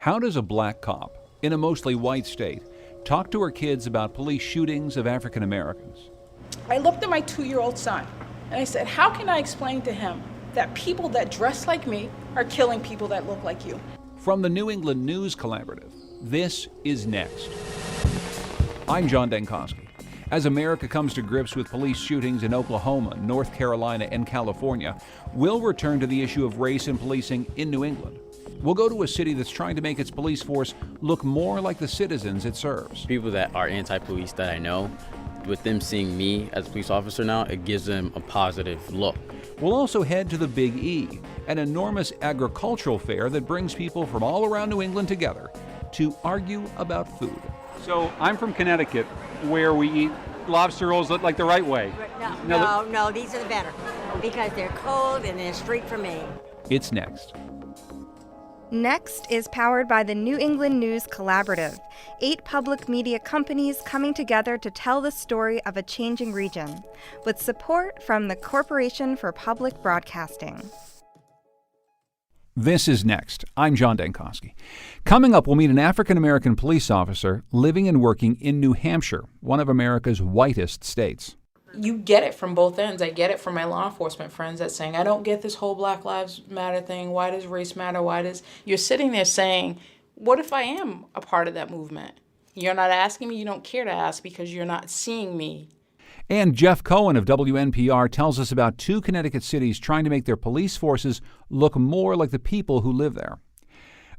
How does a black cop in a mostly white state talk to her kids about police shootings of African Americans? I looked at my 2-year-old son and I said, how can I explain to him that people that dress like me are killing people that look like you? From the New England News Collaborative, this is Next. I'm John Denkowski. As America comes to grips with police shootings in Oklahoma, North Carolina, and California, we'll return to the issue of race in policing in New England. We'll go to a city that's trying to make its police force look more like the citizens it serves. People that are anti-police that I know, with them seeing me as a police officer now, it gives them a positive look. We'll also head to the Big E, an enormous agricultural fair that brings people from all around New England together to argue about food. So I'm from Connecticut, where we eat lobster rolls like the right way. No, these are the better because they're cold and they're straight from Maine. It's Next. Next is powered by the New England News Collaborative, 8 public media companies coming together to tell the story of a changing region, with support from the Corporation for Public Broadcasting. This is Next. I'm John Denkowski. Coming up, we'll meet an African-American police officer living and working in New Hampshire, one of America's whitest states. You get it from both ends. I get it from my law enforcement friends that's saying, I don't get this whole Black Lives Matter thing. Why does race matter? You're sitting there saying, what if I am a part of that movement? You're not asking me, you don't care to ask because you're not seeing me. And Jeff Cohen of WNPR tells us about 2 Connecticut cities trying to make their police forces look more like the people who live there.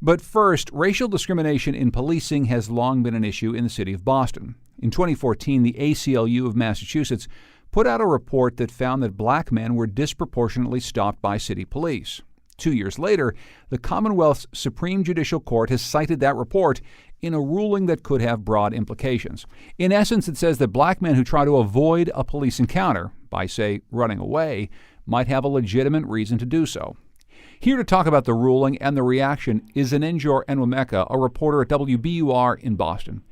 But first, racial discrimination in policing has long been an issue in the city of Boston. In 2014, the ACLU of Massachusetts put out a report that found that black men were disproportionately stopped by city police. 2 years later, the Commonwealth's Supreme Judicial Court has cited that report in a ruling that could have broad implications. In essence, it says that black men who try to avoid a police encounter by, say, running away, might have a legitimate reason to do so. Here to talk about the ruling and the reaction is Anenjor Enwemeka, a reporter at WBUR in Boston.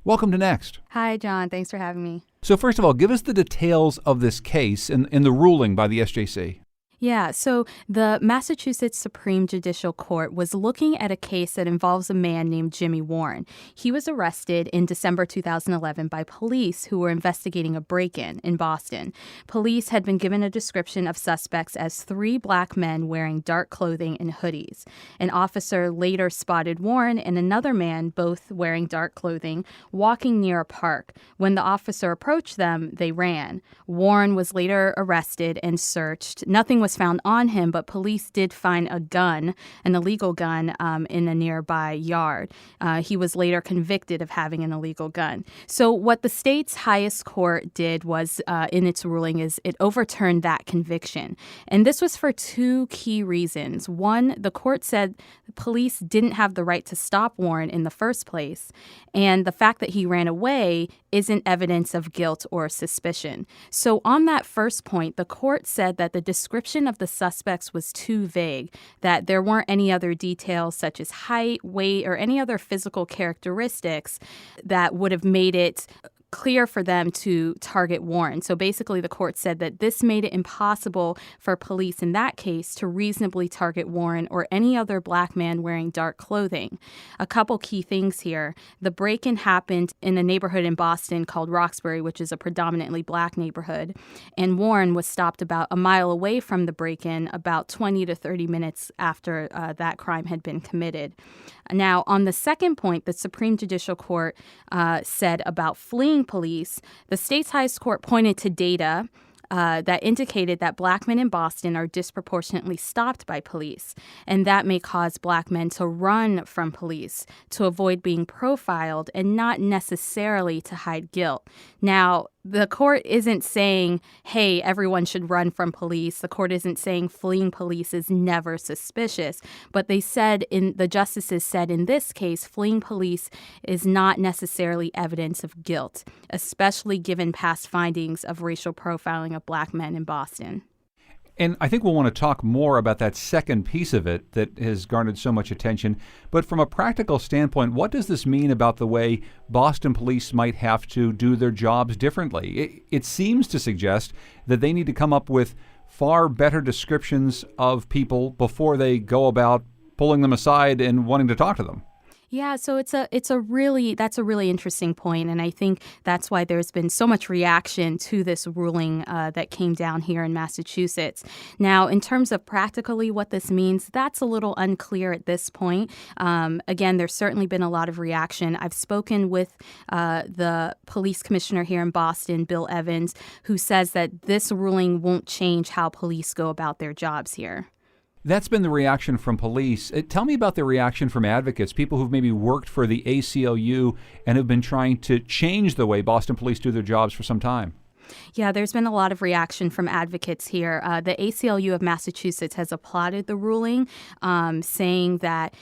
Welcome to Next. Hi, John. Thanks for having me. So first of all, give us the details of this case and the ruling by the SJC. Yeah, so the Massachusetts Supreme Judicial Court was looking at a case that involves a man named Jimmy Warren. He was arrested in December 2011 by police who were investigating a break-in in Boston. Police had been given a description of suspects as 3 black men wearing dark clothing and hoodies. An officer later spotted Warren and another man, both wearing dark clothing, walking near a park. When the officer approached them, they ran. Warren was later arrested and searched. Nothing was found on him, but police did find a gun, an illegal gun, in a nearby yard. He was later convicted of having an illegal gun. So what the state's highest court did was, in its ruling, is it overturned that conviction. And this was for 2 key reasons. One, the court said the police didn't have the right to stop Warren in the first place. And the fact that he ran away isn't evidence of guilt or suspicion. So on that first point, the court said that the description of the suspects was too vague, that there weren't any other details such as height, weight, or any other physical characteristics that would have made it clear for them to target Warren. So basically, the court said that this made it impossible for police in that case to reasonably target Warren or any other black man wearing dark clothing. A couple key things here. The break-in happened in a neighborhood in Boston called Roxbury, which is a predominantly black neighborhood. And Warren was stopped about a mile away from the break-in about 20 to 30 minutes after that crime had been committed. Now, on the second point, the Supreme Judicial Court said about fleeing police, the state's highest court pointed to data that indicated that black men in Boston are disproportionately stopped by police, and that may cause black men to run from police to avoid being profiled and not necessarily to hide guilt. Now, the court isn't saying, hey, everyone should run from police. The court isn't saying fleeing police is never suspicious. But the justices said in this case, fleeing police is not necessarily evidence of guilt, especially given past findings of racial profiling of black men in Boston. And I think we'll want to talk more about that second piece of it that has garnered so much attention. But from a practical standpoint, what does this mean about the way Boston police might have to do their jobs differently? It seems to suggest that they need to come up with far better descriptions of people before they go about pulling them aside and wanting to talk to them. Yeah, so that's a really interesting point, and I think that's why there's been so much reaction to this ruling that came down here in Massachusetts. Now, in terms of practically what this means, that's a little unclear at this point. Again, there's certainly been a lot of reaction. I've spoken with the police commissioner here in Boston, Bill Evans, who says that this ruling won't change how police go about their jobs here. That's been the reaction from police. Tell me about the reaction from advocates, people who've maybe worked for the ACLU and have been trying to change the way Boston police do their jobs for some time. Yeah, there's been a lot of reaction from advocates here. The ACLU of Massachusetts has applauded the ruling, saying that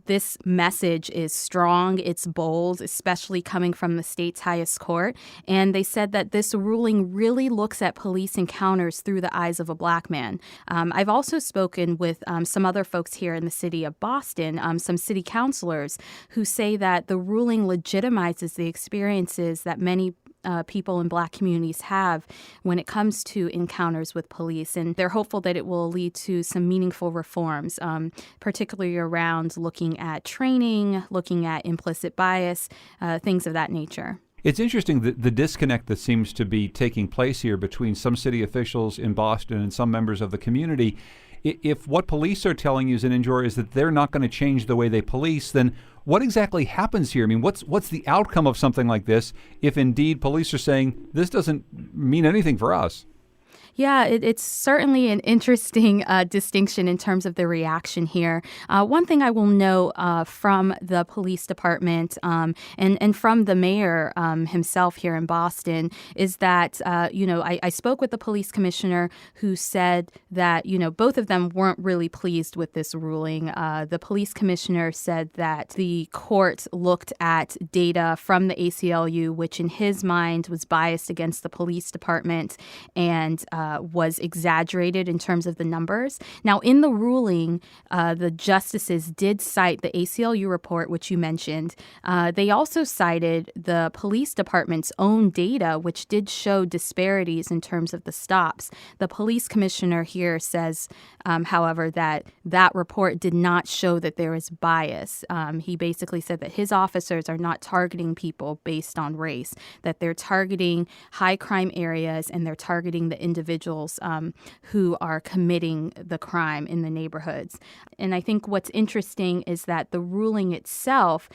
this message is strong, it's bold, especially coming from the state's highest court. And they said that this ruling really looks at police encounters through the eyes of a Black man. I've also spoken with some other folks here in the city of Boston, some city councilors, who say that the ruling legitimizes the experiences that many people in Black communities have when it comes to encounters with police. And they're hopeful that it will lead to some meaningful reforms, particularly around looking at training, looking at implicit bias, things of that nature. It's interesting the disconnect that seems to be taking place here between some city officials in Boston and some members of the community. If what police are telling you, Zeninjor, is that they're not going to change the way they police, then what exactly happens here? I mean, what's the outcome of something like this if indeed police are saying this doesn't mean anything for us? Yeah, it's certainly an interesting distinction in terms of the reaction here. One thing I will note from the police department and from the mayor himself here in Boston is that, I spoke with the police commissioner who said that, both of them weren't really pleased with this ruling. The police commissioner said that the court looked at data from the ACLU, which in his mind was biased against the police department and was exaggerated in terms of the numbers. Now, in the ruling, the justices did cite the ACLU report, which you mentioned. They also cited the police department's own data, which did show disparities in terms of the stops. The police commissioner here says, however, that report did not show that there is bias. He basically said that his officers are not targeting people based on race, that they're targeting high crime areas and they're targeting the individuals who are committing the crime in the neighborhoods. And I think what's interesting is that the ruling itself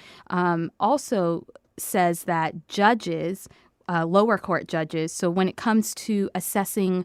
also says that judges, lower court judges, so when it comes to assessing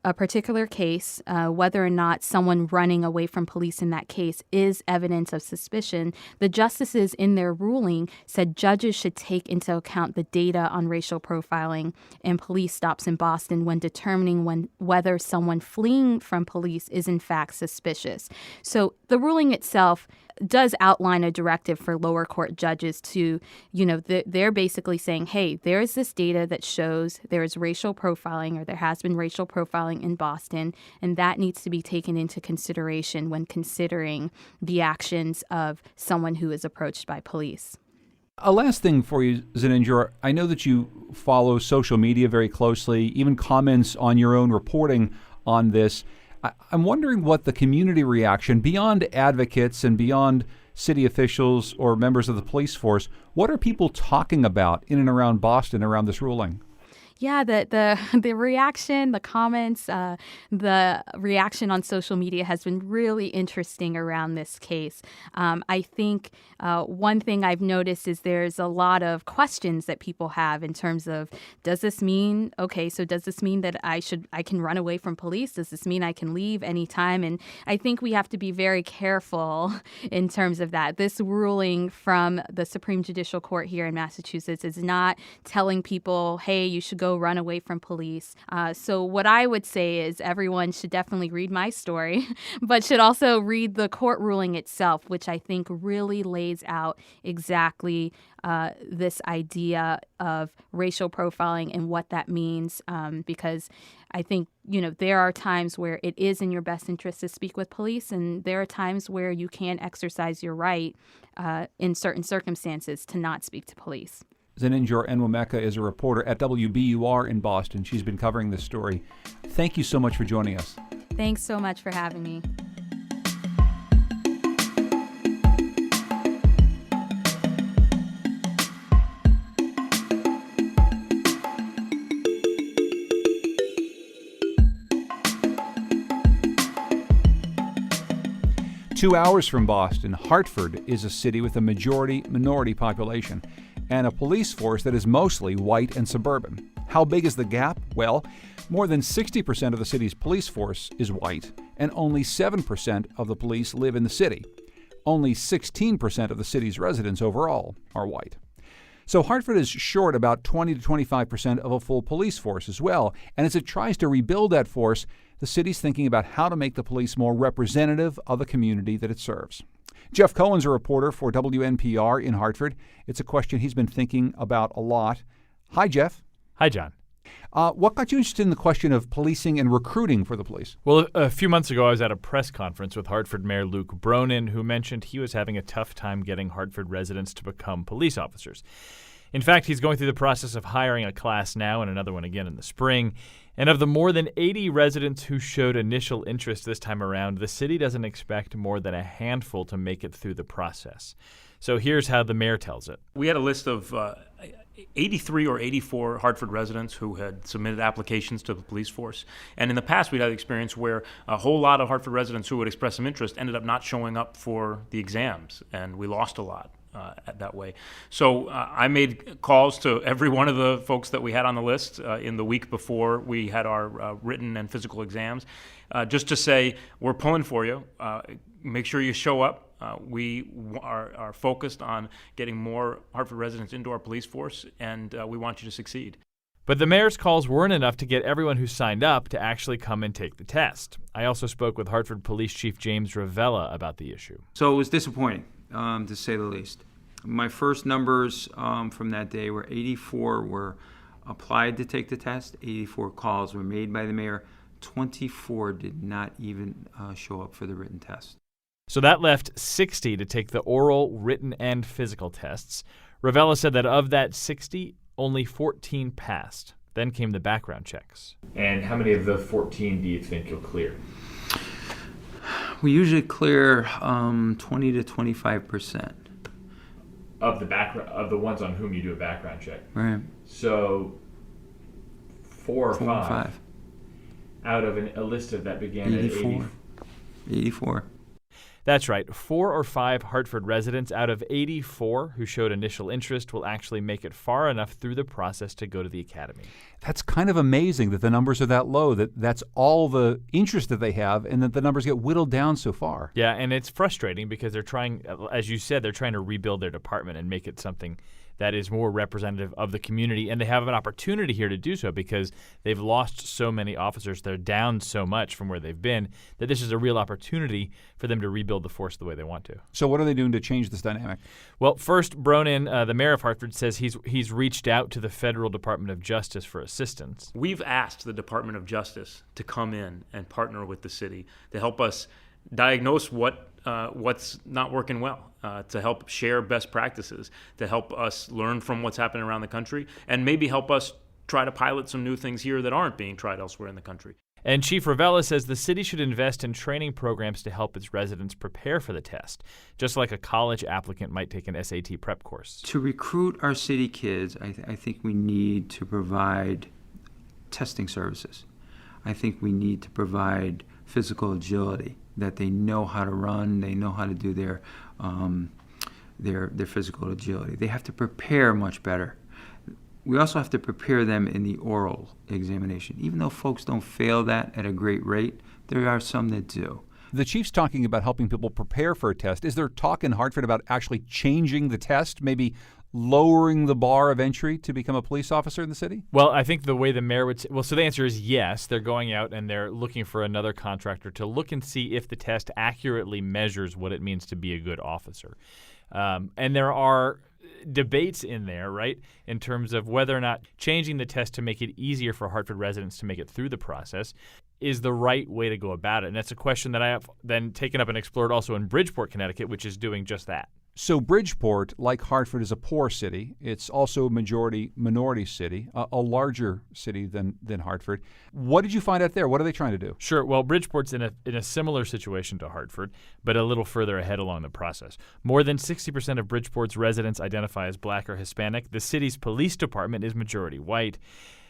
a particular case, whether or not someone running away from police in that case is evidence of suspicion, the justices in their ruling said judges should take into account the data on racial profiling and police stops in Boston when determining whether someone fleeing from police is in fact suspicious. So the ruling itself does outline a directive for lower court judges to, they're basically saying, hey, there is this data that shows there is racial profiling or there has been racial profiling in Boston, and that needs to be taken into consideration when considering the actions of someone who is approached by police. A last thing for you, Zeninjor. I know that you follow social media very closely, even comments on your own reporting on this. I'm wondering what the community reaction, beyond advocates and beyond city officials or members of the police force, what are people talking about in and around Boston around this ruling? Yeah, the reaction, the comments, the reaction on social media has been really interesting around this case. I think one thing I've noticed is there's a lot of questions that people have in terms of, does this mean that I can run away from police? Does this mean I can leave anytime? And I think we have to be very careful in terms of that. This ruling from the Supreme Judicial Court here in Massachusetts is not telling people, hey, you should go run away from police. So what I would say is everyone should definitely read my story, but should also read the court ruling itself, which I think really lays out exactly this idea of racial profiling and what that means, because I think, there are times where it is in your best interest to speak with police, and there are times where you can exercise your right in certain circumstances to not speak to police. Zeninjor Enwemeka is a reporter at WBUR in Boston. She's been covering this story. Thank you so much for joining us. Thanks so much for having me. 2 hours from Boston, Hartford is a city with a majority-minority population and a police force that is mostly white and suburban. How big is the gap? Well, more than 60% of the city's police force is white, and only 7% of the police live in the city. Only 16% of the city's residents overall are white. So Hartford is short about 20 to 25% of a full police force as well, and as it tries to rebuild that force, the city's thinking about how to make the police more representative of the community that it serves. Jeff Cohen's a reporter for WNPR in Hartford. It's a question he's been thinking about a lot. Hi, Jeff. Hi, John. What got you interested in the question of policing and recruiting for the police? Well, a few months ago, I was at a press conference with Hartford Mayor Luke Bronin, who mentioned he was having a tough time getting Hartford residents to become police officers. In fact, he's going through the process of hiring a class now and another one again in the spring. And of the more than 80 residents who showed initial interest this time around, the city doesn't expect more than a handful to make it through the process. So here's how the mayor tells it. We had a list of 83 or 84 Hartford residents who had submitted applications to the police force. And in the past, we'd had experience where a whole lot of Hartford residents who would express some interest ended up not showing up for the exams, and we lost a lot. That way. So I made calls to every one of the folks that we had on the list in the week before we had our written and physical exams, just to say, we're pulling for you. Make sure you show up. We are focused on getting more Hartford residents into our police force, and we want you to succeed. But the mayor's calls weren't enough to get everyone who signed up to actually come and take the test. I also spoke with Hartford Police Chief James Ravella about the issue. So it was disappointing, to say the least. My first numbers from that day were 84 were applied to take the test, 84 calls were made by the mayor, 24 did not even show up for the written test. So that left 60 to take the oral, written, and physical tests. Ravella said that of that 60, only 14 passed. Then came the background checks. And how many of the 14 do you think you'll clear? We usually clear 20 to 25%. Of the ones on whom you do a background check. Right. So 4 or 5 out of a list of that began 84. at 84. That's right. 4 or 5 Hartford residents out of 84 who showed initial interest will actually make it far enough through the process to go to the academy. That's kind of amazing that the numbers are that low, that's all the interest that they have, and that the numbers get whittled down so far. Yeah, and it's frustrating because they're trying, as you said, they're trying to rebuild their department and make it something that is more representative of the community. And they have an opportunity here to do so because they've lost so many officers. They're down so much from where they've been that this is a real opportunity for them to rebuild the force the way they want to. So what are they doing to change this dynamic? Well, first, Bronin, the mayor of Hartford, says he's reached out to the Federal Department of Justice for assistance. We've asked the Department of Justice to come in and partner with the city to help us diagnose what's not working well, to help share best practices, to help us learn from what's happening around the country, and maybe help us try to pilot some new things here that aren't being tried elsewhere in the country. And Chief Ravella says the city should invest in training programs to help its residents prepare for the test, just like a college applicant might take an SAT prep course. To recruit our city kids, I think we need to provide testing services. I think we need to provide physical agility, that they know how to run, they know how to do their physical agility. They have to prepare much better. We also have to prepare them in the oral examination. Even though folks don't fail that at a great rate, there are some that do. The chief's talking about helping people prepare for a test. Is there talk in Hartford about actually changing the test, maybe lowering the bar of entry to become a police officer in the city? Well, I think the way the mayor would say, so the answer is yes. They're going out and they're looking for another contractor to look and see if the test accurately measures what it means to be a good officer. And there are debates in there, right, in terms of whether or not changing the test to make it easier for Hartford residents to make it through the process is the right way to go about it. And that's a question that I have then taken up and explored also in Bridgeport, Connecticut, which is doing just that. So Bridgeport, like Hartford, is a poor city. It's also a majority-minority city, a larger city than Hartford. What did you find out there? What are they trying to do? Sure. Well, Bridgeport's in a similar situation to Hartford, but a little further ahead along the process. More than 60% of Bridgeport's residents identify as Black or Hispanic. The city's police department is majority white.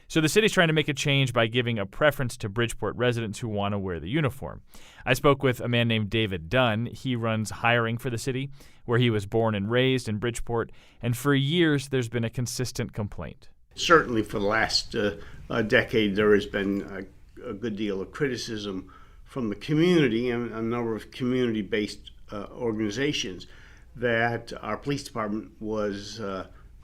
So the city's trying to make a change by giving a preference to Bridgeport residents who want to wear the uniform. I spoke with a man named David Dunn. He runs hiring for the city, where he was born and raised in Bridgeport, and for years there's been a consistent complaint. Certainly for the last decade, there has been a good deal of criticism from the community and a number of community-based organizations that our police department was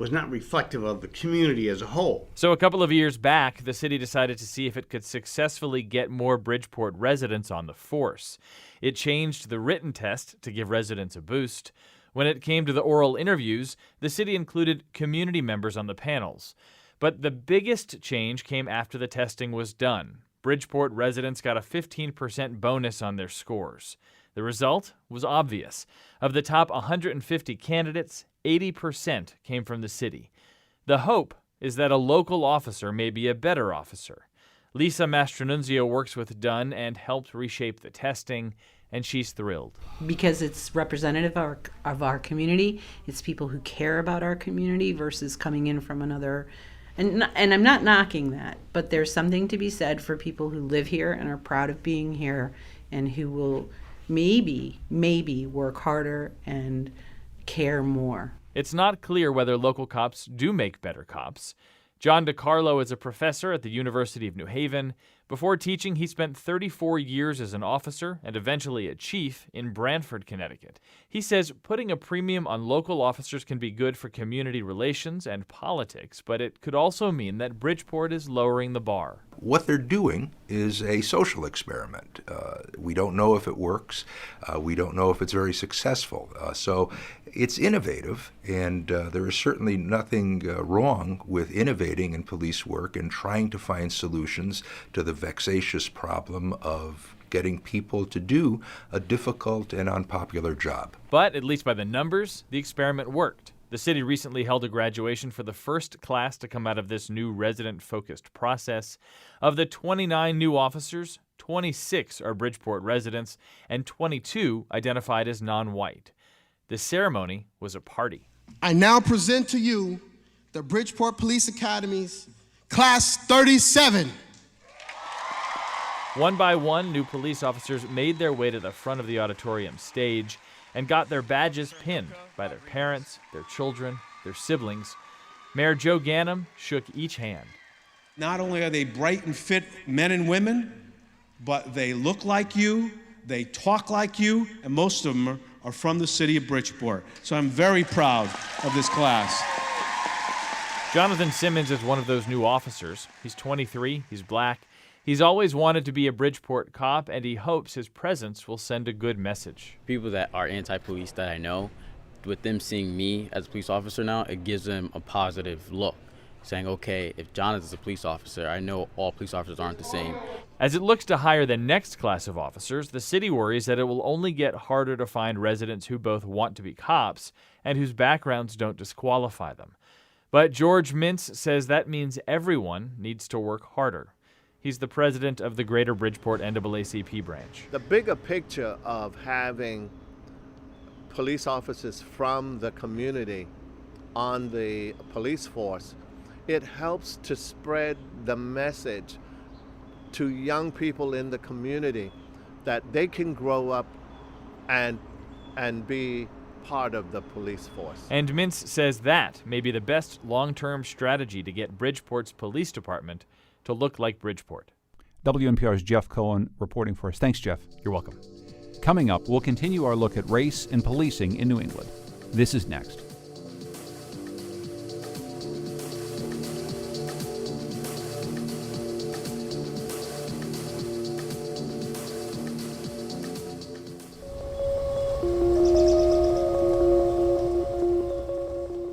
not reflective of the community as a whole. So a couple of years back, the city decided to see if it could successfully get more Bridgeport residents on the force. It changed the written test to give residents a boost. When it came to the oral interviews, the city included community members on the panels. But the biggest change came after the testing was done. Bridgeport residents got a 15% bonus on their scores. The result was obvious. Of the top 150 candidates, 80% came from the city. The hope is that a local officer may be a better officer. Lisa Mastronunzio works with Dunn and helped reshape the testing, and she's thrilled. Because it's representative of our community. It's people who care about our community versus coming in from another. And I'm not knocking that, but there's something to be said for people who live here and are proud of being here and who will maybe work harder and care more. It's not clear whether local cops do make better cops. John DiCarlo is a professor at the University of New Haven. Before teaching, he spent 34 years as an officer and eventually a chief in Branford, Connecticut. He says putting a premium on local officers can be good for community relations and politics, but it could also mean that Bridgeport is lowering the bar. What they're doing is a social experiment. We don't know if it works. We don't know if it's very successful. So it's innovative, and there is certainly nothing wrong with innovating in police work and trying to find solutions to the vexatious problem of getting people to do a difficult and unpopular job. But, at least by the numbers, the experiment worked. The city recently held a graduation for the first class to come out of this new resident-focused process. Of the 29 new officers, 26 are Bridgeport residents, and 22 identified as non-white. The ceremony was a party. I now present to you the Bridgeport Police Academy's Class 37. One by one, new police officers made their way to the front of the auditorium stage and got their badges pinned by their parents, their children, their siblings. Mayor Joe Ganim shook each hand. Not only are they bright and fit men and women, but they look like you, they talk like you, and most of them are from the city of Bridgeport. So I'm very proud of this class. Jonathan Simmons is one of those new officers. He's 23, he's black. He's always wanted to be a Bridgeport cop, and he hopes his presence will send a good message. People that are anti-police that I know, with them seeing me as a police officer now, it gives them a positive look, saying, okay, if Jonathan's a police officer, I know all police officers aren't the same. As it looks to hire the next class of officers, the city worries that it will only get harder to find residents who both want to be cops and whose backgrounds don't disqualify them. But George Mintz says that means everyone needs to work harder. He's the president of the Greater Bridgeport NAACP branch. The bigger picture of having police officers from the community on the police force, it helps to spread the message to young people in the community that they can grow up and be part of the police force. And Mintz says that may be the best long-term strategy to get Bridgeport's police department to look like Bridgeport. WNPR's Jeff Cohen reporting for us. Thanks, Jeff. You're welcome. Coming up, we'll continue our look at race and policing in New England. This is next.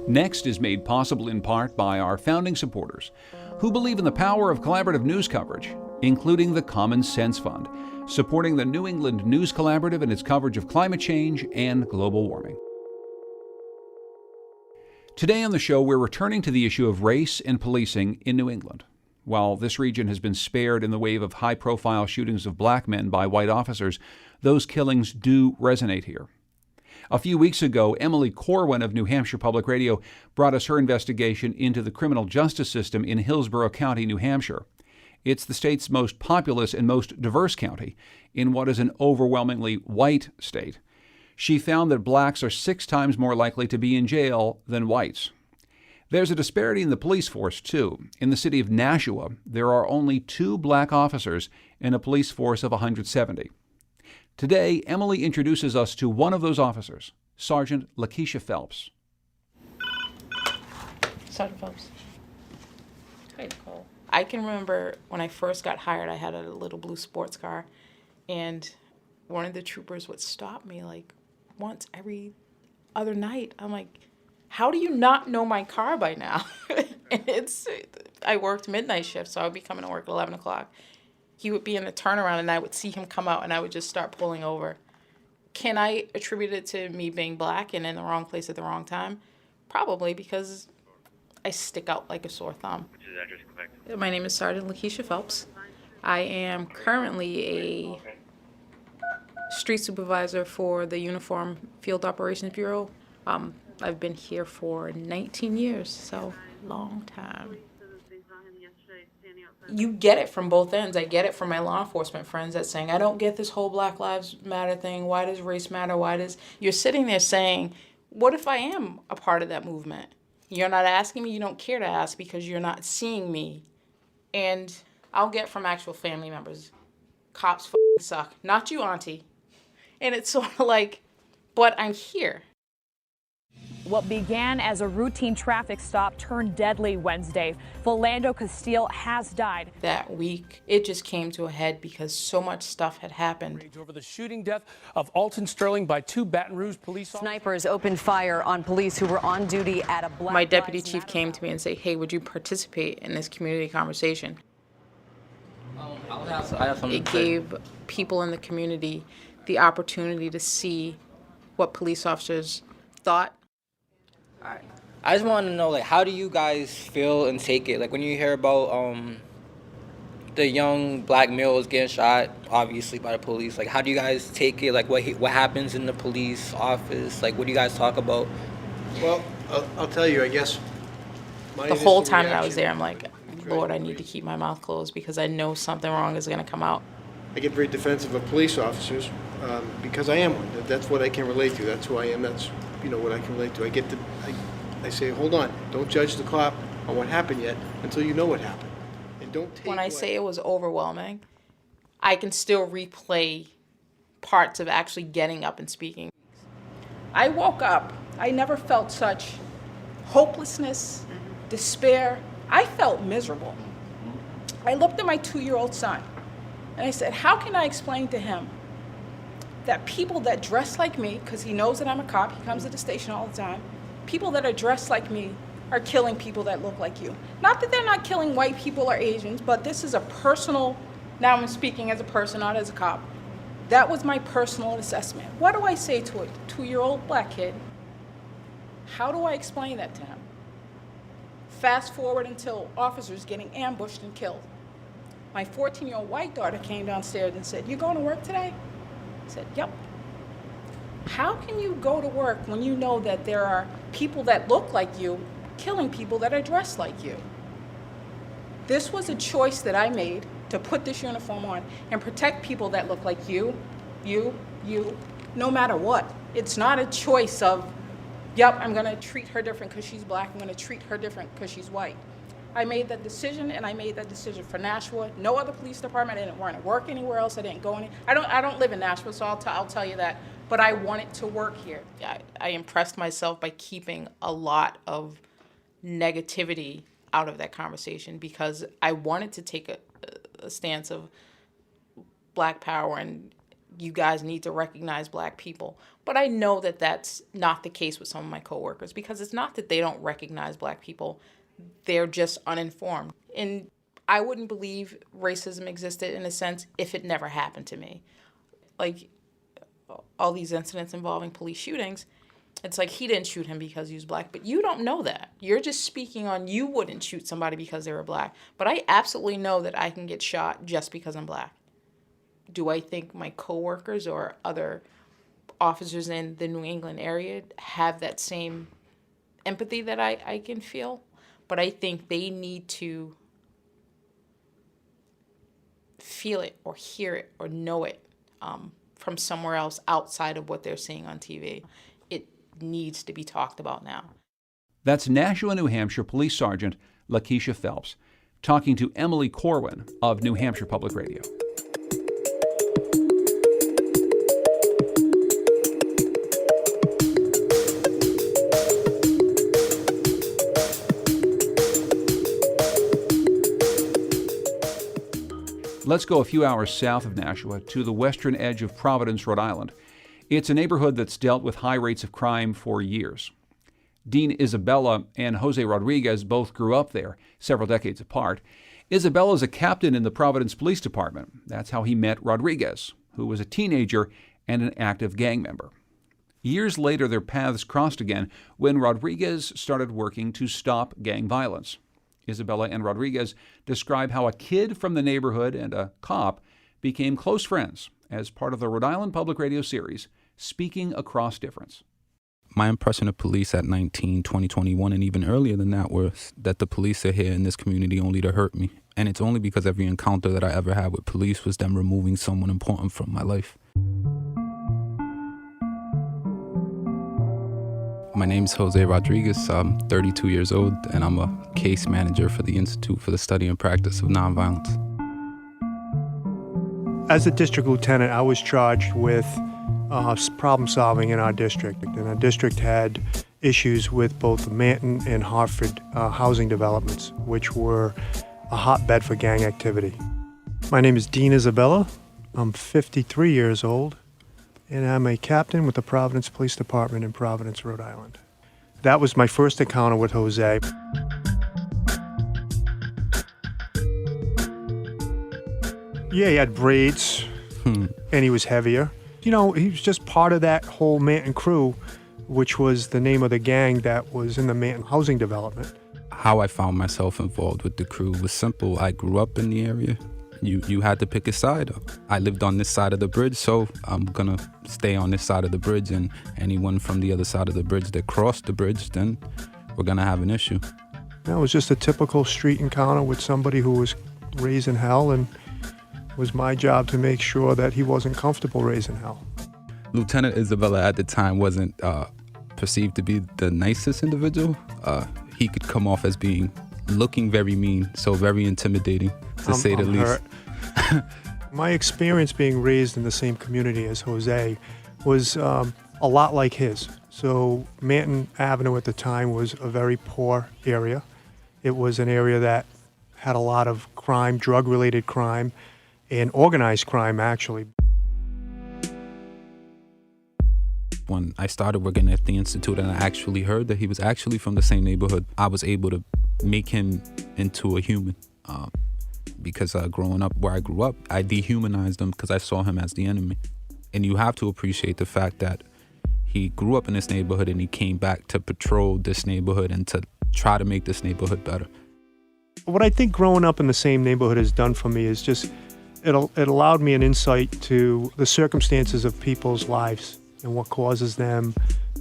Next is made possible in part by our founding supporters who believe in the power of collaborative news coverage, including the Common Sense Fund, supporting the New England News Collaborative in its coverage of climate change and global warming. Today on the show, we're returning to the issue of race and policing in New England. While this region has been spared in the wave of high-profile shootings of black men by white officers, those killings do resonate here. A few weeks ago, Emily Corwin of New Hampshire Public Radio brought us her investigation into the criminal justice system in Hillsborough County, New Hampshire. It's the state's most populous and most diverse county in what is an overwhelmingly white state. She found that blacks are 6 times more likely to be in jail than whites. There's a disparity in the police force, too. In the city of Nashua, there are only 2 black officers in a police force of 170. Today, Emily introduces us to one of those officers, Sergeant Lakeisha Phelps. Sergeant Phelps. Hi, Nicole. I can remember when I first got hired, I had a little blue sports car, and one of the troopers would stop me like once every other night. I'm like, how do you not know my car by now? And I worked midnight shift, so I would be coming to work at 11 o'clock. He would be in the turnaround, and I would see him come out, and I would just start pulling over. Can I attribute it to me being black and in the wrong place at the wrong time? Probably, because I stick out like a sore thumb. Which is address correct? My name is Sergeant Lakeisha Phelps. I am currently a street supervisor for the Uniform Field Operations Bureau. I've been here for 19 years, so long time. You get it from both ends. I get it from my law enforcement friends that's saying, I don't get this whole Black Lives Matter thing. Why does race matter? You're sitting there saying, what if I am a part of that movement? You're not asking me, you don't care to ask because you're not seeing me. And I'll get from actual family members, cops suck. Not you, auntie. And it's sort of like, but I'm here. What began as a routine traffic stop turned deadly Wednesday. Philando Castile has died. That week, it just came to a head because so much stuff had happened. Over the shooting death of Alton Sterling by 2 Baton Rouge police officers. Snipers opened fire on police who were on duty at a Black My deputy Lives chief Matter came to me and said, hey, would you participate in this community conversation? It gave people in the community the opportunity to see what police officers thought. I just want to know, like, how do you guys feel and take it? Like, when you hear about the young black males getting shot, obviously, by the police, like, how do you guys take it? Like, what happens in the police office? Like, what do you guys talk about? Well, I'll tell you, I guess. The whole time that I was there, I'm like, Lord, I need to keep my mouth closed because I know something wrong is going to come out. I get very defensive of police officers because I am one. That's what I can relate to. That's who I am. That's what I can relate to. I say, hold on, don't judge the cop on what happened yet until you know what happened, and don't take. When I say it was overwhelming, I can still replay parts of actually getting up and speaking. I woke up. I never felt such hopelessness, despair. I felt miserable. I looked at my 2-year-old son, and I said, how can I explain to him that people that dress like me, because he knows that I'm a cop, he comes to the station all the time, people that are dressed like me are killing people that look like you. Not that they're not killing white people or Asians, but this is a personal, now I'm speaking as a person, not as a cop. That was my personal assessment. What do I say to a 2-year-old black kid? How do I explain that to him? Fast forward until officers getting ambushed and killed. My 14-year-old white daughter came downstairs and said, you going to work today? I said, yep. How can you go to work when you know that there are people that look like you killing people that are dressed like you? This was a choice that I made to put this uniform on and protect people that look like you, no matter what. It's not a choice of, yep, I'm going to treat her different because she's black. I'm going to treat her different because she's white. I made that decision, and I made that decision for Nashua. No other police department. I didn't want to work anywhere else. I didn't go any. I don't live in Nashua, so I'll tell you that. But I wanted to work here. I impressed myself by keeping a lot of negativity out of that conversation because I wanted to take a stance of black power and you guys need to recognize black people. But I know that that's not the case with some of my coworkers because it's not that they don't recognize black people. They're just uninformed. And I wouldn't believe racism existed in a sense if it never happened to me. Like all these incidents involving police shootings, it's like he didn't shoot him because he was black, but you don't know that. You're just speaking on you wouldn't shoot somebody because they were black. But I absolutely know that I can get shot just because I'm black. Do I think my coworkers or other officers in the New England area have that same empathy that I can feel, but I think they need to feel it or hear it or know it from somewhere else outside of what they're seeing on TV. It needs to be talked about now. That's Nashua, New Hampshire Police Sergeant Lakeisha Phelps talking to Emily Corwin of New Hampshire Public Radio. Let's go a few hours south of Nashua to the western edge of Providence, Rhode Island. It's a neighborhood that's dealt with high rates of crime for years. Dean Isabella and Jose Rodriguez both grew up there, several decades apart. Isabella is a captain in the Providence Police Department. That's how he met Rodriguez, who was a teenager and an active gang member. Years later, their paths crossed again when Rodriguez started working to stop gang violence. Isabella and Rodriguez describe how a kid from the neighborhood and a cop became close friends as part of the Rhode Island Public Radio series, Speaking Across Difference. My impression of police at 19, 20, 21, and even earlier than that was that the police are here in this community only to hurt me. And it's only because every encounter that I ever had with police was them removing someone important from my life. My name's Jose Rodriguez. I'm 32 years old, and I'm a case manager for the Institute for the Study and Practice of Nonviolence. As a district lieutenant, I was charged with problem solving in our district. And our district had issues with both the Manton and Hartford housing developments, which were a hotbed for gang activity. My name is Dean Isabella. I'm 53 years old, and I'm a captain with the Providence Police Department in Providence, Rhode Island. That was my first encounter with Jose. Yeah, he had braids, and he was heavier. You know, he was just part of that whole Manton crew, which was the name of the gang that was in the Manton housing development. How I found myself involved with the crew was simple. I grew up in the area. You had to pick a side. I lived on this side of the bridge, so I'm gonna stay on this side of the bridge, and anyone from the other side of the bridge that crossed the bridge, then we're gonna have an issue. That was just a typical street encounter with somebody who was raising hell, and it was my job to make sure that he wasn't comfortable raising hell. Lieutenant Isabella at the time wasn't perceived to be the nicest individual. He could come off as looking very mean, so very intimidating, to say the least. My experience being raised in the same community as Jose was a lot like his. So Manton Avenue at the time was a very poor area. It was an area that had a lot of crime, drug-related crime, and organized crime, actually. When I started working at the Institute and I actually heard that he was actually from the same neighborhood, I was able to make him into a human. Because growing up where I grew up, I dehumanized him because I saw him as the enemy. And you have to appreciate the fact that he grew up in this neighborhood and he came back to patrol this neighborhood and to try to make this neighborhood better. What I think growing up in the same neighborhood has done for me is just, it allowed me an insight to the circumstances of people's lives and what causes them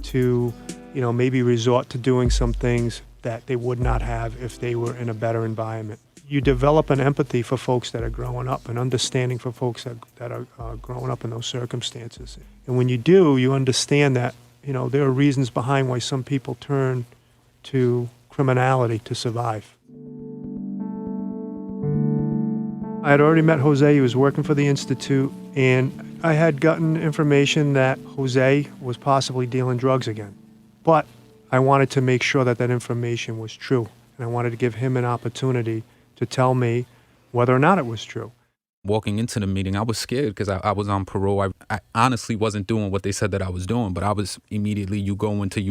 to, maybe resort to doing some things that they would not have if they were in a better environment. You develop an empathy for folks that are growing up, an understanding for folks that are growing up in those circumstances. And when you do, you understand that, there are reasons behind why some people turn to criminality to survive. I had already met Jose. He was working for the Institute, and I had gotten information that Jose was possibly dealing drugs again. But I wanted to make sure that information was true, and I wanted to give him an opportunity to tell me whether or not it was true. Walking into the meeting, I was scared because I was on parole. I honestly wasn't doing what they said that I was doing, but I was immediately, you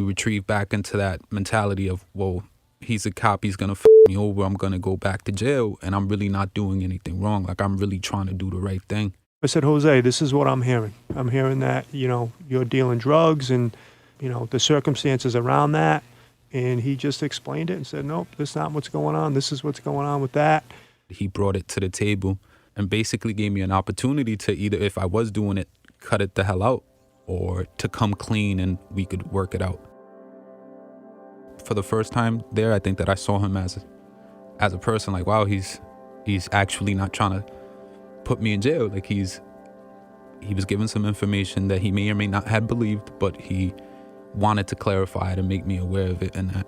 retrieve back into that mentality of, well, he's a cop, he's going to f me over, I'm going to go back to jail, and I'm really not doing anything wrong. Like, I'm really trying to do the right thing. I said, Jose, this is what I'm hearing. I'm hearing that, you're dealing drugs and, the circumstances around that. And he just explained it and said, nope, that's not what's going on. This is what's going on with that. He brought it to the table and basically gave me an opportunity to either, if I was doing it, cut it the hell out, or to come clean and we could work it out. For the first time there, I think that I saw him as a person, like, wow, he's actually not trying to put me in jail. Like, he was given some information that he may or may not have believed, but he wanted to clarify it and make me aware of it, and that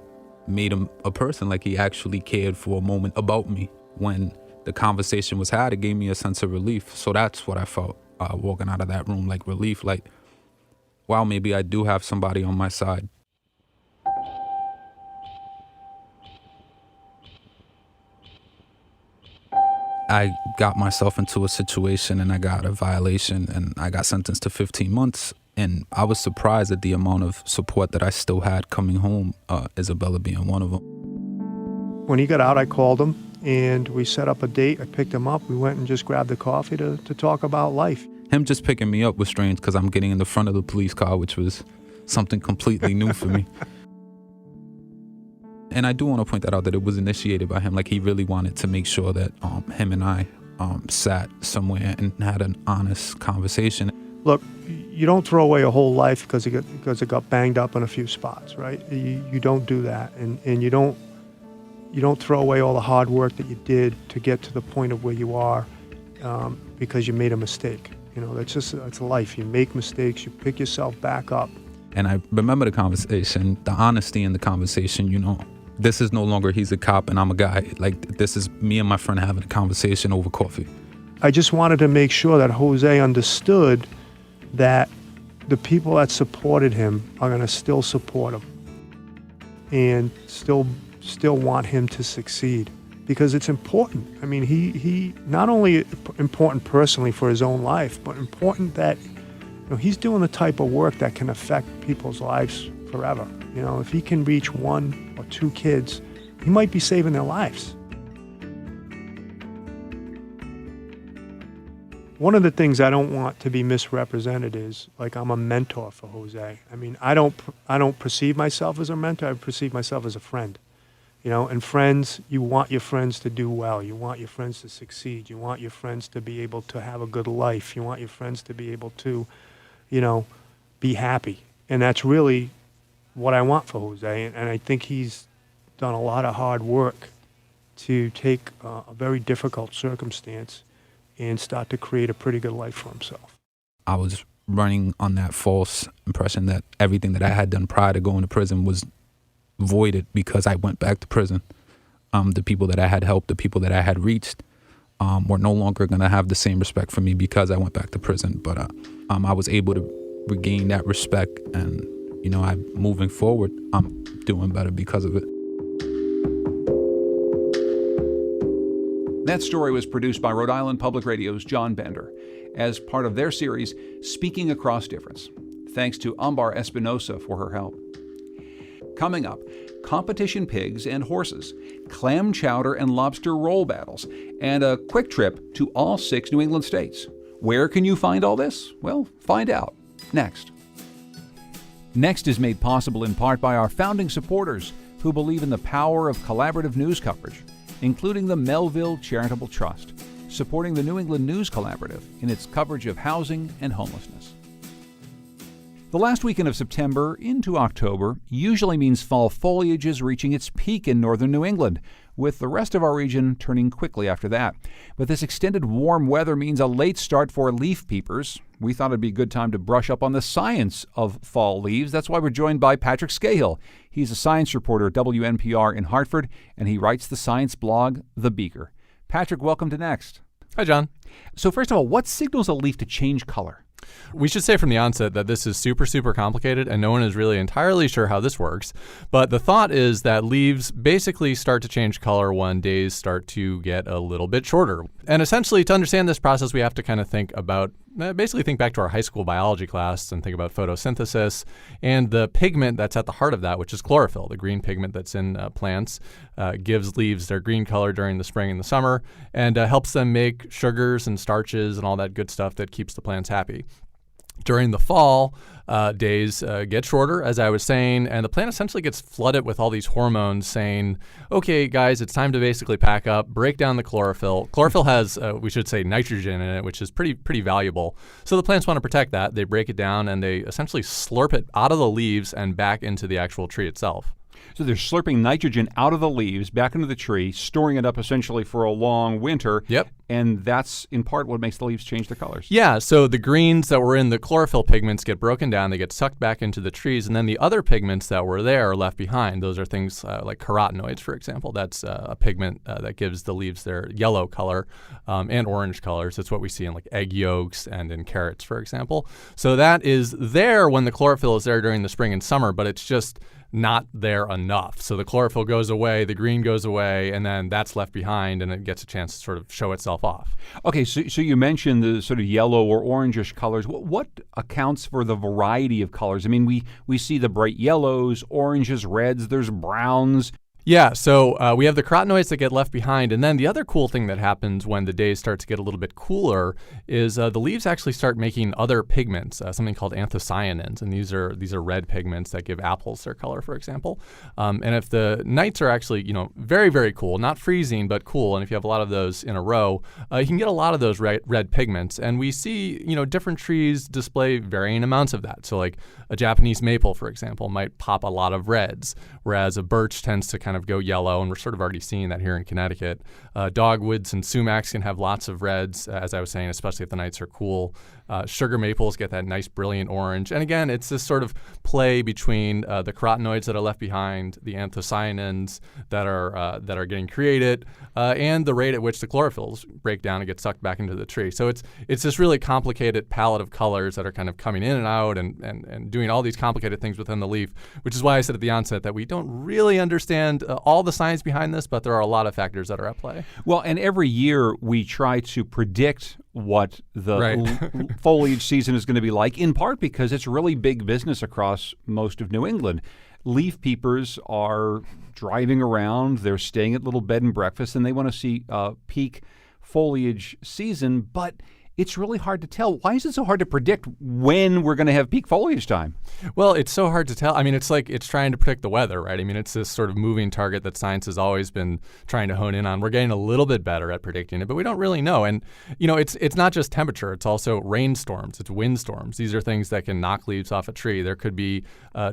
made him a person. Like, he actually cared for a moment about me. When the conversation was had, it gave me a sense of relief. So that's what I felt walking out of that room, like relief, like, wow, maybe I do have somebody on my side. I got myself into a situation and I got a violation and I got sentenced to 15 months. And I was surprised at the amount of support that I still had coming home, Isabella being one of them. When he got out, I called him and we set up a date. I picked him up. We went and just grabbed a coffee to talk about life. Him just picking me up was strange because I'm getting in the front of the police car, which was something completely new for me. And I do want to point that out, that it was initiated by him. Like, he really wanted to make sure that him and I sat somewhere and had an honest conversation. Look, you don't throw away a whole life because it got banged up in a few spots, right? You don't do that, and you don't throw away all the hard work that you did to get to the point of where you are because you made a mistake. You know, that's life. You make mistakes, you pick yourself back up. And I remember the conversation, the honesty in the conversation. You know, this is no longer he's a cop and I'm a guy. Like, this is me and my friend having a conversation over coffee. I just wanted to make sure that Jose understood that the people that supported him are going to still support him and still want him to succeed, because it's important. I mean, he not only important personally for his own life, but important that, you know, he's doing the type of work that can affect people's lives forever. You know, if he can reach 1 or 2 kids, he might be saving their lives. One of the things I don't want to be misrepresented is, like, I'm a mentor for Jose. I mean, I don't perceive myself as a mentor. I perceive myself as a friend. You know, and friends, you want your friends to do well. You want your friends to succeed. You want your friends to be able to have a good life. You want your friends to be able to, you know, be happy. And that's really what I want for Jose. And I think he's done a lot of hard work to take a very difficult circumstance and start to create a pretty good life for himself. I was running on that false impression that everything that I had done prior to going to prison was voided because I went back to prison. The people that I had helped, the people that I had reached, were no longer going to have the same respect for me because I went back to prison. But I was able to regain that respect, and, you know, moving forward, I'm doing better because of it. That story was produced by Rhode Island Public Radio's John Bender as part of their series, Speaking Across Difference. Thanks to Ambar Espinosa for her help. Coming up, competition pigs and horses, clam chowder and lobster roll battles, and a quick trip to all 6 New England states. Where can you find all this? Well, find out next. Next is made possible in part by our founding supporters who believe in the power of collaborative news coverage, including the Melville Charitable Trust, supporting the New England News Collaborative in its coverage of housing and homelessness. The last weekend of September into October usually means fall foliage is reaching its peak in northern New England, with the rest of our region turning quickly after that. But this extended warm weather means a late start for leaf peepers. We thought it'd be a good time to brush up on the science of fall leaves. That's why we're joined by Patrick Scahill. He's a science reporter at WNPR in Hartford, and he writes the science blog, The Beaker. Patrick, welcome to Next. Hi, John. So first of all, what signals a leaf to change color? We should say from the onset that this is super, super complicated and no one is really entirely sure how this works. But the thought is that leaves basically start to change color when days start to get a little bit shorter. And essentially, to understand this process, we have to kind of think back to our high school biology class and think about photosynthesis and the pigment that's at the heart of that, which is chlorophyll, the green pigment that's in plants, gives leaves their green color during the spring and the summer, and helps them make sugars and starches and all that good stuff that keeps the plants happy. During the fall, days get shorter, as I was saying, and the plant essentially gets flooded with all these hormones saying, okay, guys, it's time to basically pack up, break down the chlorophyll. Chlorophyll has, we should say, nitrogen in it, which is pretty valuable. So the plants want to protect that. They break it down, and they essentially slurp it out of the leaves and back into the actual tree itself. So they're slurping nitrogen out of the leaves back into the tree, storing it up essentially for a long winter. Yep. And that's in part what makes the leaves change their colors. Yeah, so the greens that were in the chlorophyll pigments get broken down, they get sucked back into the trees, and then the other pigments that were there are left behind. Those are things like carotenoids, for example. That's a pigment that gives the leaves their yellow color and orange colors. It's what we see in like egg yolks and in carrots, for example. So that is there when the chlorophyll is there during the spring and summer, but it's just not there enough. So the chlorophyll goes away, the green goes away, and then that's left behind, and it gets a chance to sort of show itself off. Okay, so you mentioned the sort of yellow or orangish colors. What accounts for the variety of colors? I mean, we see the bright yellows, oranges, reds, there's browns. Yeah, so we have the carotenoids that get left behind, and then the other cool thing that happens when the days start to get a little bit cooler is the leaves actually start making other pigments, something called anthocyanins, and these are red pigments that give apples their color, for example. And if the nights are actually, very, very cool, not freezing, but cool, and if you have a lot of those in a row, you can get a lot of those red pigments, and we see, different trees display varying amounts of that. So like a Japanese maple, for example, might pop a lot of reds, whereas a birch tends to kind of go yellow, and we're sort of already seeing that here in Connecticut. Dogwoods and sumacs can have lots of reds, as I was saying, especially if the nights are cool. Sugar maples get that nice brilliant orange. And again, it's this sort of play between the carotenoids that are left behind, the anthocyanins that are getting created, and the rate at which the chlorophylls break down and get sucked back into the tree. So it's this really complicated palette of colors that are kind of coming in and out and doing all these complicated things within the leaf, which is why I said at the onset that we don't really understand all the science behind this, but there are a lot of factors that are at play. Well, and every year we try to predict what the foliage season is going to be like, in part because it's really big business across most of New England. Leaf peepers are driving around, they're staying at little bed and breakfast, and they want to see peak foliage season, but it's really hard to tell. Why is it so hard to predict when we're going to have peak foliage time? Well, it's so hard to tell. I mean, it's like it's trying to predict the weather, right? I mean, it's this sort of moving target that science has always been trying to hone in on. We're getting a little bit better at predicting it, but we don't really know. And, it's not just temperature. It's also rainstorms. It's windstorms. These are things that can knock leaves off a tree. There could be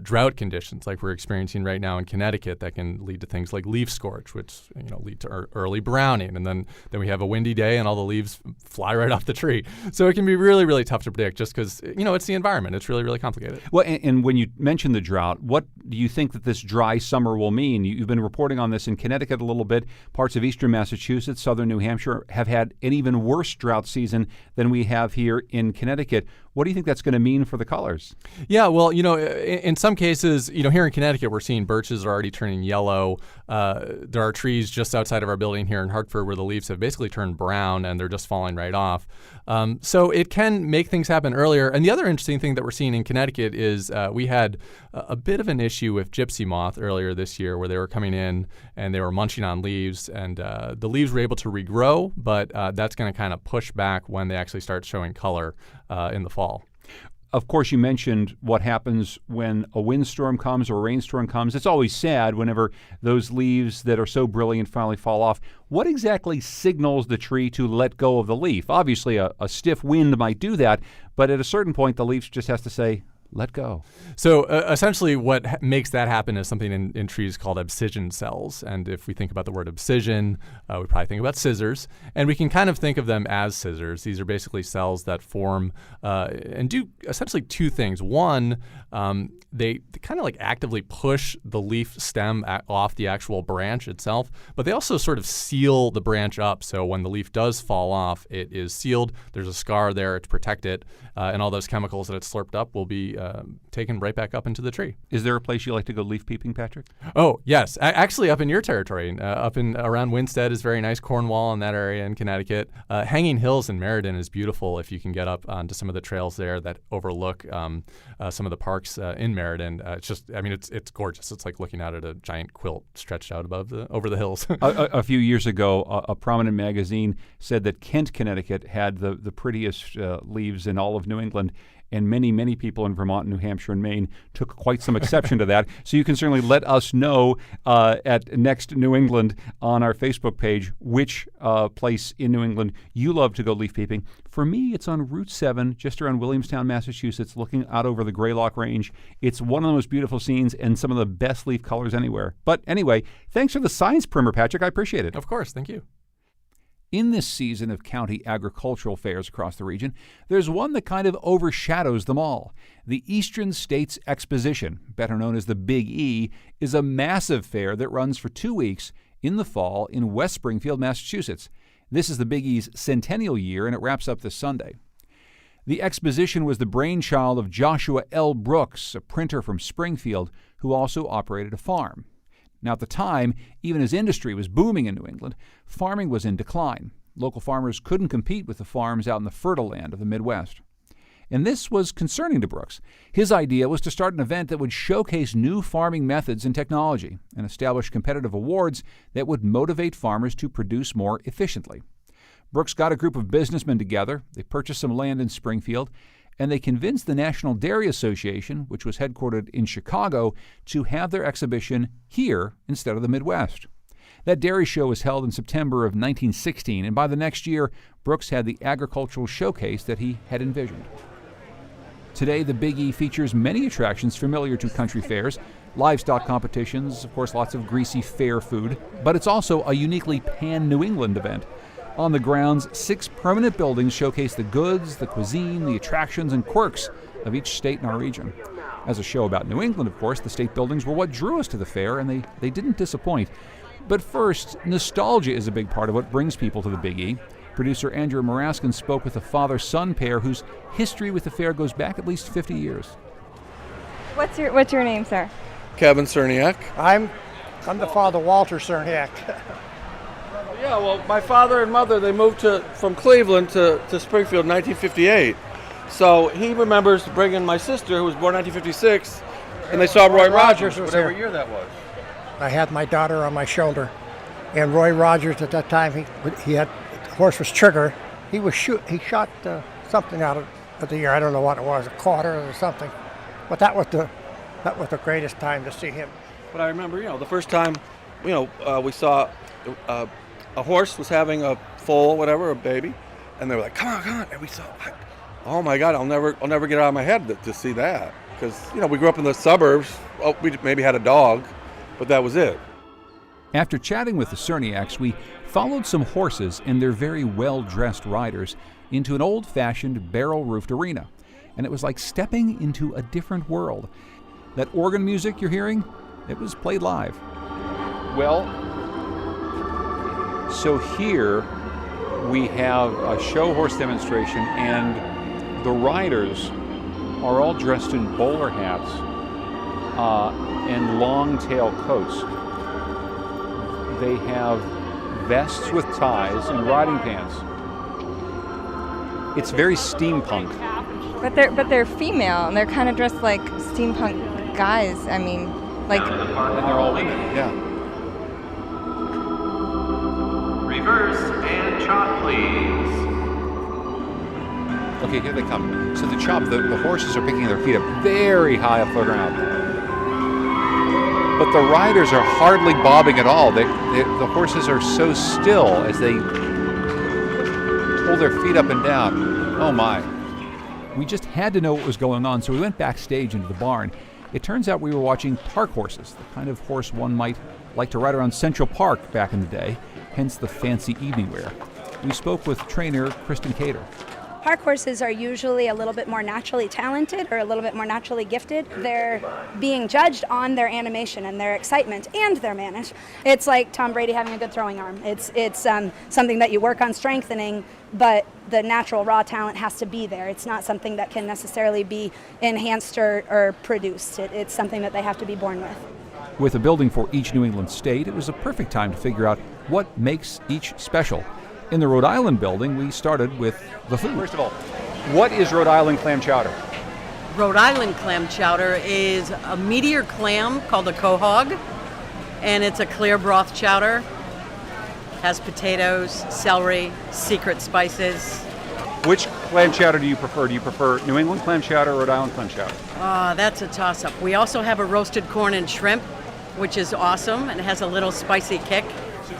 drought conditions like we're experiencing right now in Connecticut that can lead to things like leaf scorch, which, lead to early browning. And then we have a windy day and all the leaves fly right off the tree. So it can be really, really tough to predict just because, it's the environment. It's really, really complicated. Well, and when you mention the drought, what do you think that this dry summer will mean? You've been reporting on this in Connecticut a little bit. Parts of eastern Massachusetts, southern New Hampshire have had an even worse drought season than we have here in Connecticut. What do you think that's going to mean for the colors? Yeah, well, in some cases, here in Connecticut, we're seeing birches are already turning yellow. There are trees just outside of our building here in Hartford where the leaves have basically turned brown and they're just falling right off. So it can make things happen earlier. And the other interesting thing that we're seeing in Connecticut is we had a bit of an issue with gypsy moth earlier this year where they were coming in and they were munching on leaves, and the leaves were able to regrow, but that's going to kind of push back when they actually start showing color in the fall. Of course, you mentioned what happens when a windstorm comes or a rainstorm comes. It's always sad whenever those leaves that are so brilliant finally fall off. What exactly signals the tree to let go of the leaf? Obviously, a stiff wind might do that, but at a certain point, the leaf just has to say, let go. So essentially what makes that happen is something in trees called abscission cells. And if we think about the word abscission, we probably think about scissors. And we can kind of think of them as scissors. These are basically cells that form and do essentially two things. One, they kind of like actively push the leaf stem off the actual branch itself, but they also sort of seal the branch up. So when the leaf does fall off, it is sealed. There's a scar there to protect it, and all those chemicals that it's slurped up will be taken right back up into the tree. Is there a place you like to go leaf peeping, Patrick? Oh, yes. Actually, up in your territory, up in around Winstead is very nice. Cornwall in that area in Connecticut. Hanging Hills in Meriden is beautiful if you can get up onto some of the trails there that overlook some of the parks in Meriden. It's just, it's gorgeous. It's like looking out at a giant quilt stretched out over the hills. A few years ago, a prominent magazine said that Kent, Connecticut had the prettiest leaves in all of New England. And many, many people in Vermont, New Hampshire, and Maine took quite some exception to that. So you can certainly let us know at Next New England on our Facebook page which place in New England you love to go leaf peeping. For me, it's on Route 7, just around Williamstown, Massachusetts, looking out over the Greylock Range. It's one of the most beautiful scenes and some of the best leaf colors anywhere. But anyway, thanks for the science primer, Patrick. I appreciate it. Of course. Thank you. In this season of county agricultural fairs across the region, there's one that kind of overshadows them all. The Eastern States Exposition, better known as the Big E, is a massive fair that runs for 2 weeks in the fall in West Springfield, Massachusetts. This is the Big E's centennial year, and it wraps up this Sunday. The exposition was the brainchild of Joshua L. Brooks, a printer from Springfield who also operated a farm. Now, at the time, even as industry was booming in New England, farming was in decline. Local farmers couldn't compete with the farms out in the fertile land of the Midwest. And this was concerning to Brooks. His idea was to start an event that would showcase new farming methods and technology and establish competitive awards that would motivate farmers to produce more efficiently. Brooks got a group of businessmen together, they purchased some land in Springfield, and they convinced the National Dairy Association, which was headquartered in Chicago, to have their exhibition here instead of the Midwest. That dairy show was held in September of 1916, and by the next year, Brooks had the agricultural showcase that he had envisioned. Today, the Big E features many attractions familiar to country fairs, livestock competitions, of course, lots of greasy fair food, but it's also a uniquely pan-New England event. On the grounds, 6 permanent buildings showcase the goods, the cuisine, the attractions, and quirks of each state in our region. As a show about New England, of course, the state buildings were what drew us to the fair, and they didn't disappoint. But first, nostalgia is a big part of what brings people to the Big E. Producer Andrew Maraskin spoke with a father-son pair whose history with the fair goes back at least 50 years. What's your name, sir? Kevin Cerniak. I'm the father, Walter Cerniak. Yeah, well, my father and mother, they moved from Cleveland to Springfield in 1958. So he remembers bringing my sister, who was born in 1956, and they saw Roy Rogers, whatever year that was. I had my daughter on my shoulder, and Roy Rogers at that time, he had, the horse was Trigger. He shot something out of the air. I don't know what it was, a quarter or something. But that was the greatest time to see him. But I remember, the first time, we saw a horse was having a foal, whatever, a baby, and they were like, come on, and we saw, oh my God, I'll never get it out of my head to see that, because we grew up in the suburbs. Oh, we maybe had a dog, but that was it. After chatting with the Cerniaks, we followed some horses and their very well-dressed riders into an old-fashioned barrel-roofed arena, and it was like stepping into a different world. That organ music you're hearing, it was played live. Well, so here we have a show horse demonstration, and the riders are all dressed in bowler hats and long tail coats. They have vests with ties and riding pants. It's very steampunk. But they're female, and they're kind of dressed like steampunk guys. I mean, like. And they're all women, yeah. Reverse and chop, please. Okay, here they come. So the horses are picking their feet up very high off the ground. But the riders are hardly bobbing at all. The horses are so still as they pull their feet up and down. Oh my. We just had to know what was going on, so we went backstage into the barn. It turns out we were watching park horses, the kind of horse one might like to ride around Central Park back in the day, hence the fancy evening wear. We spoke with trainer Kristen Cater. Park horses are usually a little bit more naturally talented or a little bit more naturally gifted. They're being judged on their animation and their excitement and their manage. It's like Tom Brady having a good throwing arm. It's something that you work on strengthening, but the natural raw talent has to be there. It's not something that can necessarily be enhanced or produced. It's something that they have to be born with. With a building for each New England state, it was a perfect time to figure out what makes each special. In the Rhode Island building, we started with the food. First of all, what is Rhode Island clam chowder? Rhode Island clam chowder is a meatier clam called a quahog, and it's a clear broth chowder. Has potatoes, celery, secret spices. Which clam chowder do you prefer? Do you prefer New England clam chowder or Rhode Island clam chowder? That's a toss-up. We also have a roasted corn and shrimp, which is awesome and it has a little spicy kick.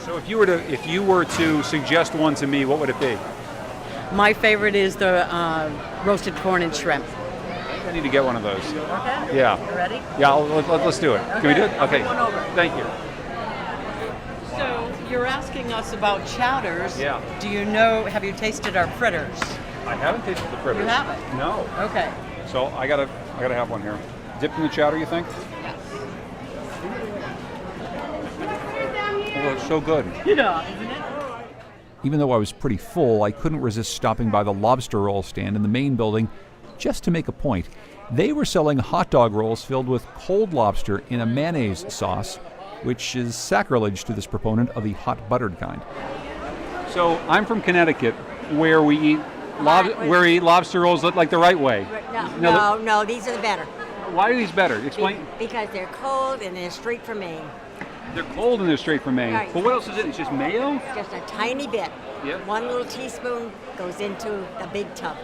So if you were to suggest one to me, what would it be? My favorite is the roasted corn and shrimp. I need to get one of those. Okay. Yeah. You ready? Yeah, let's do it. Okay. Can we do it? Okay. Come on over. Thank you. So you're asking us about chowders. Yeah. Have you tasted our fritters? I haven't tasted the fritters. You haven't? No. Okay. So I gotta have one here. Dipped in the chowder, you think? Yes. Oh, it's so good. Yeah, isn't it? Even though I was pretty full, I couldn't resist stopping by the lobster roll stand in the main building just to make a point. They were selling hot dog rolls filled with cold lobster in a mayonnaise sauce, which is sacrilege to this proponent of the hot buttered kind. So I'm from Connecticut, where we eat lobster rolls like the right way. No, these are the better. Why are these better? Explain. Because they're cold and they're straight from Maine. They're cold and they're straight from Maine. Right. But what else is it? It's just mayo? Just a tiny bit. Yep. 1 little teaspoon goes into the big tub.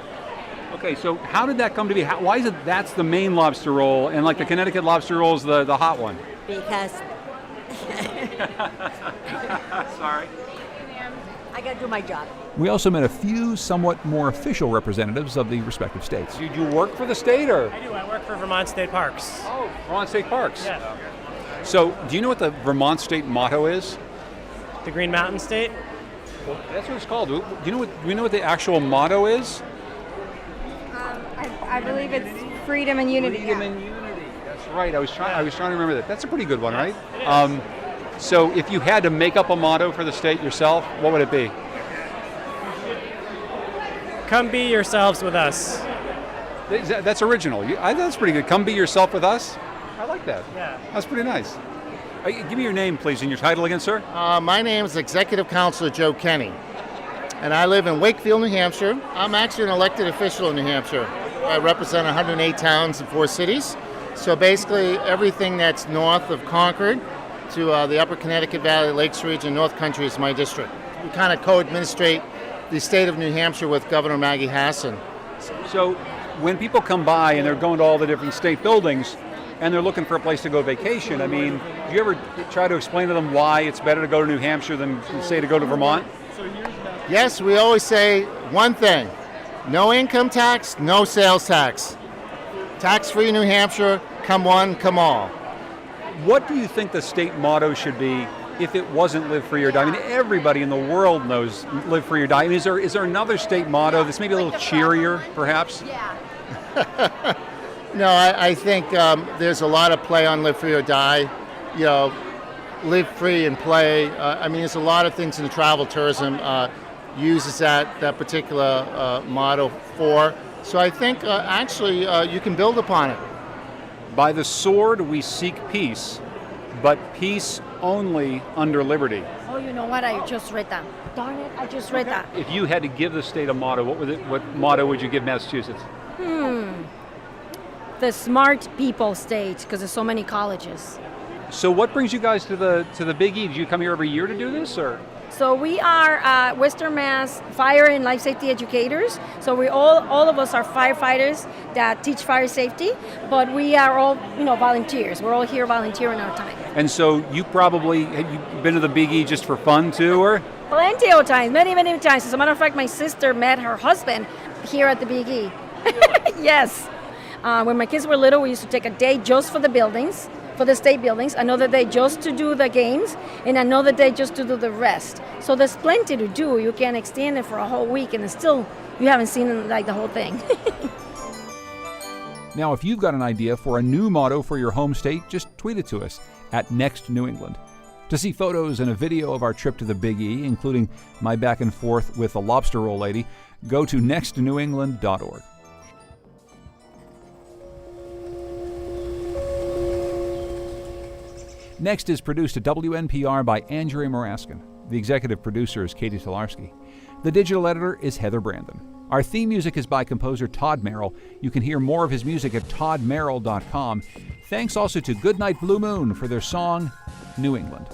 Okay, so how did that come to be? Why is it that's the Maine lobster roll and like the Connecticut lobster roll is the hot one? Because Sorry. I got to do my job. We also met a few somewhat more official representatives of the respective states. Do you work for the state or? I do. I work for Vermont State Parks. Oh, Vermont State Parks. Yeah. So, do you know what the Vermont State motto is? The Green Mountain State? Well, that's what it's called. Do we know what the actual motto is? I believe it's freedom and unity. Freedom and unity. That's right. I was trying to remember that. That's a pretty good one, right? It is. So, if you had to make up a motto for the state yourself, what would it be? Come be yourselves with us. That's original. That's pretty good. Come be yourself with us. I like that. Yeah. That's pretty nice. Give me your name, please, and your title again, sir. My name is Executive Counselor Joe Kenny, and I live in Wakefield, New Hampshire. I'm actually an elected official in New Hampshire. I represent 108 towns and 4 cities. So basically everything that's north of Concord to the upper Connecticut Valley, Lakes region, North Country is my district. We kind of co-administrate the state of New Hampshire with Governor Maggie Hassan. So when people come by and they're going to all the different state buildings and they're looking for a place to go vacation, I mean, do you ever try to explain to them why it's better to go to New Hampshire than, say, to go to Vermont? Yes, we always say one thing: no income tax, no sales tax. Tax-free New Hampshire, come one, come all. What do you think the state motto should be if it wasn't live free or die? I mean, everybody in the world knows live free or die. I mean, is there another state motto that's maybe a little cheerier, perhaps? Yeah. No, I think there's a lot of play on live free or die. You know, live free and play. I mean, there's a lot of things in the travel tourism uses that particular motto for. So I think actually you can build upon it. By the sword we seek peace, but peace only under liberty. Oh, you know what? I just read that. Darn it, I just read that. If you had to give the state a motto, what motto would you give Massachusetts? The smart people state, because there's so many colleges. So what brings you guys to the Big E? Did you come here every year to do this, or? So we are Western Mass fire and life safety educators. So we all of us are firefighters that teach fire safety, but we are all volunteers. We're all here volunteering our time. And so have you been to the Big E just for fun too, or? Plenty of times, many times. As a matter of fact, my sister met her husband here at the Big E. Yes. When my kids were little, we used to take a day just for the buildings, for the state buildings, another day just to do the games, and another day just to do the rest. So there's plenty to do. You can extend it for a whole week, and still you haven't seen like the whole thing. Now, if you've got an idea for a new motto for your home state, just tweet it to us at Next New England. To see photos and a video of our trip to the Big E, including my back and forth with the lobster roll lady, go to nextnewengland.org. Next is produced at WNPR by Andrea Maraskin. The executive producer is Katie Tolarski. The digital editor is Heather Brandon. Our theme music is by composer Todd Merrill. You can hear more of his music at toddmerrill.com. Thanks also to Goodnight Blue Moon for their song, New England.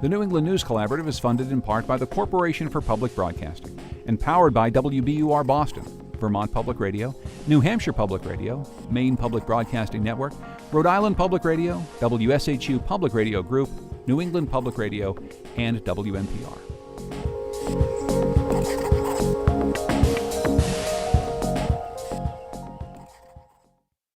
The New England News Collaborative is funded in part by the Corporation for Public Broadcasting and powered by WBUR Boston. Vermont Public Radio, New Hampshire Public Radio, Maine Public Broadcasting Network, Rhode Island Public Radio, WSHU Public Radio Group, New England Public Radio, and WNPR.